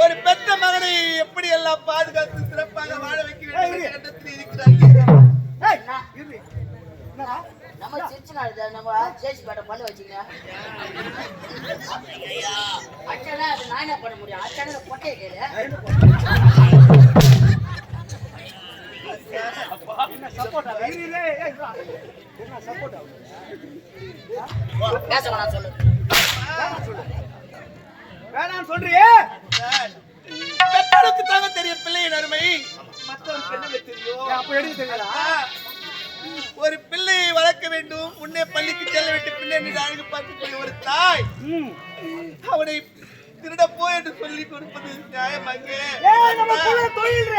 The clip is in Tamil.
ஒரு பெற்ற மகனை எப்படி எல்லாம் பாதுகாத்து சிறப்பாக வாழ வைக்க வேண்டும் என்ற இருக்கிறார்கள். நம்ம சிரிச்சு நம்ம சேசி பாட்ட பண்ண வச்சுங்க. அச்சனா அது நான் என்ன பண்ண முடியும்? அச்சனா பொட்டையை கேளு. பேச வேணாம் சொல்லு. வேணாம் சொல்றியே? பெற்றோருக்கு தாங்க தெரியும் பிள்ளையின் அருமை. மற்றவருக்கு என்ன தெரியும்? அப்ப எடுக்க தெரியல. ஒரு பிள்ளையை வளர்க்க வேண்டும், முன்னே பள்ளிக்கு செல்ல வேண்டும், பிள்ளை அழகு பார்க்கக்கூடிய ஒரு தாய் அவனை திருட போ என்று சொல்லி கொடுப்பது நியாயமாக? தொழில்